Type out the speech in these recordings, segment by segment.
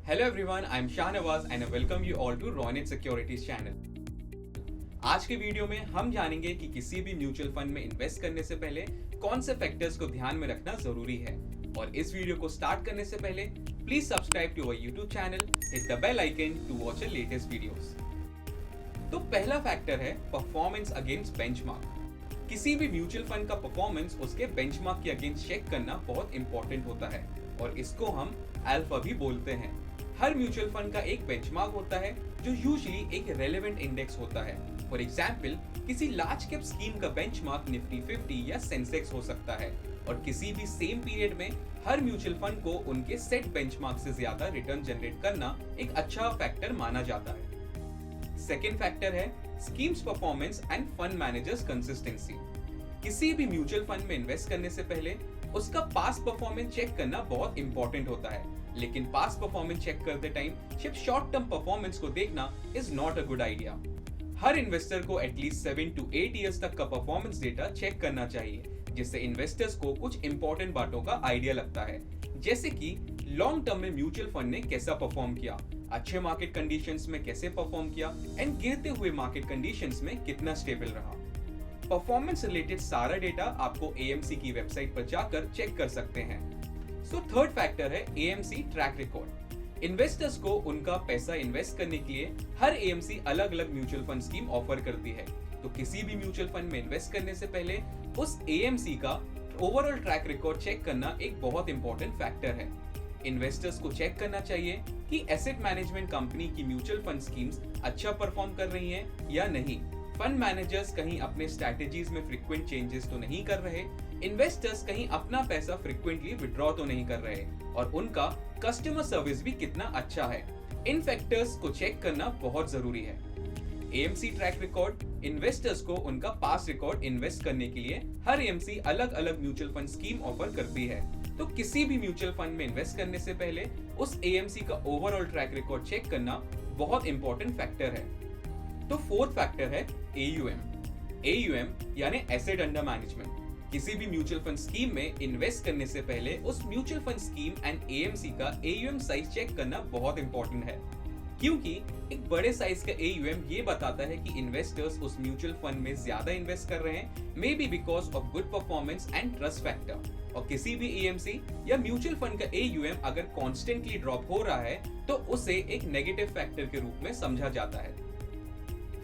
Hello everyone, I am Shahnawaz and I welcome you all to Roynit Securities channel. आज के video में हम जानेंगे कि किसी भी म्यूचुअल फंड में इन्वेस्ट करने से पहले कौन से फैक्टर्स को ध्यान में रखना जरूरी है। और इस वीडियो को स्टार्ट करने से पहले please subscribe to our YouTube channel, hit the bell icon to watch the latest videos. तो पहला फैक्टर है परफॉर्मेंस अगेंस्ट बेंचमार्क। किसी भी म्यूचुअल फंड का परफॉर्मेंस उसके बेंचमार्क के अगेंस्ट चेक करना बहुत इंपॉर्टेंट होता है और इसको हम अल्फा भी बोलते हैं। हर म्यूचुअल फंड का एक बेंचमार्क होता है जो यूजुअली एक रेलेवेंट इंडेक्स होता है। फॉर एग्जांपल, किसी लार्ज कैप स्कीम का बेंचमार्क निफ्टी 50 या सेंसेक्स हो सकता है और किसी भी सेम पीरियड में हर म्यूचुअल फंड को उनके सेट बेंचमार्क से ज्यादा रिटर्न जनरेट करना एक अच्छा फैक्टर माना जाता है। सेकेंड फैक्टर है schemes performance end fund managers consistency. किसी भी म्यूचुअल फंड में इन्वेस्ट करने से पहले उसका पास्ट परफॉर्मेंस चेक करना बहुत इंपॉर्टेंट होता है, लेकिन पास्ट परफॉर्मेंस चेक करते टाइम सिर्फ शॉर्ट टर्म परफॉर्मेंस को देखना is not a good idea. Her investor को एटलीस्ट 7 to 8 इयर्स तक का परफॉर्मेंस डेटा चेक करना चाहिए, जिससे इन्वेस्टर्स को कुछ इंपॉर्टेंट बातों का आइडिया लगता है, जैसे कि लॉन्ग टर्म में म्यूचुअल फंड ने कैसा परफॉर्म किया, अच्छे मार्केट कंडीशंस में कैसे परफॉर्म किया एंड गिरते हुए मार्केट कंडीशंस में कितना स्टेबल रहा। परफॉर्मेंस रिलेटेड सारा डेटा आपको AMC की वेबसाइट पर जाकर चेक कर सकते हैं। सो थर्ड फैक्टर है AMC ट्रैक रिकॉर्ड। इन्वेस्टर्स को उनका पैसा इन्वेस्ट करने के लिए हर AMC अलग अलग म्यूचुअल फंड स्कीम ऑफर करती है, तो किसी भी म्यूचुअल फंड में इन्वेस्ट करने से पहले उस AMC का ओवरऑल ट्रैक रिकॉर्ड चेक करना एक बहुत इंपॉर्टेंट फैक्टर है। इन्वेस्टर्स को चेक करना चाहिए कि एसेट मैनेजमेंट कंपनी की म्यूचुअल फंड स्कीम्स अच्छा परफॉर्म कर रही हैं या नहीं, फंड मैनेजर्स कहीं अपने स्ट्रैटेजीज में फ्रीक्वेंट चेंजेस तो नहीं कर रहे, इन्वेस्टर्स कहीं अपना पैसा फ्रीक्वेंटली विड्रॉ तो नहीं कर रहे और उनका कस्टमर सर्विस भी कितना अच्छा है। इन फैक्टर्स को चेक करना बहुत जरूरी है। AMC ट्रैक रिकॉर्ड इन्वेस्टर्स को उनका पास्ट रिकॉर्ड इन्वेस्ट करने के लिए हर AMC अलग अलग म्यूचुअल फंड स्कीम ऑफर करती है, तो किसी भी म्यूचुअल फंड में इन्वेस्ट करने से पहले उस AMC का ओवरऑल ट्रैक रिकॉर्ड चेक करना बहुत इंपॉर्टेंट फैक्टर है। तो फोर्थ फैक्टर है AUM यानी एसेट अंडर मैनेजमेंट। किसी भी म्यूचुअल फंड स्कीम में इन्वेस्ट करने से पहले उस mutual fund scheme and AMC का AUM साइज चेक करना बहुत इंपॉर्टेंट है, क्योंकि एक बड़े साइज का AUM ये बताता है कि इन्वेस्टर्स उस म्यूचुअल फंड में ज्यादा इन्वेस्ट कर रहे हैं, may be because of good performance and trust factor. और किसी भी AMC या म्यूचुअल फंड का AUM अगर कॉन्स्टेंटली ड्रॉप हो रहा है तो उसे एक नेगेटिव फैक्टर के रूप में समझा जाता है।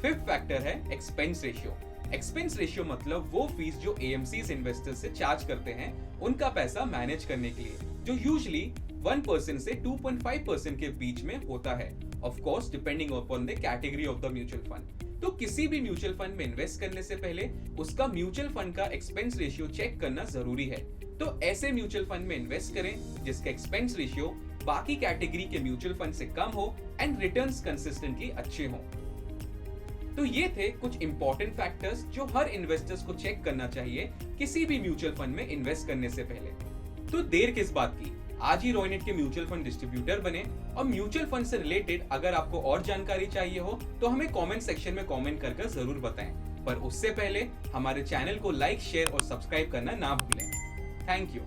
फिफ्थ फैक्टर है एक्सपेंस रेशियो। एक्सपेंस रेशियो मतलब वो फीस जो AMCs इन्वेस्टर्स से चार्ज करते हैं उनका पैसा मैनेज करने के लिए, जो यूजुअली 1% से 2.5% के बीच में होता है, of course depending upon the category of the mutual fund. तो किसी भी म्यूचुअल फंड में इन्वेस्ट करने से पहले उसका म्यूचुअल फंड का एक्सपेंस रेशियो चेक करना जरूरी है। तो ऐसे म्यूचुअल फंड में इन्वेस्ट करें जिसका एक्सपेंस रेशियो बाकी कैटेगरी के म्यूचुअल फंड से कम हो एंड रिटर्न्स कंसिस्टेंटली अच्छे हों। तो ये थे कुछ इंपॉर्टेंट फैक्टर्स जो हर इन्वेस्टर्स को चेक करना चाहिए किसी भी म्यूचुअल फंड में इन्वेस्ट करने से पहले। तो देर किस बात की, आज ही रोयनेट के म्यूचुअल फंड डिस्ट्रीब्यूटर बने। और म्यूचुअल फंड से रिलेटेड अगर आपको और जानकारी चाहिए हो तो हमें कमेंट सेक्शन में कमेंट कर जरूर बताएं, पर उससे पहले हमारे चैनल को लाइक, शेयर और सब्सक्राइब करना ना भूलें। Thank you.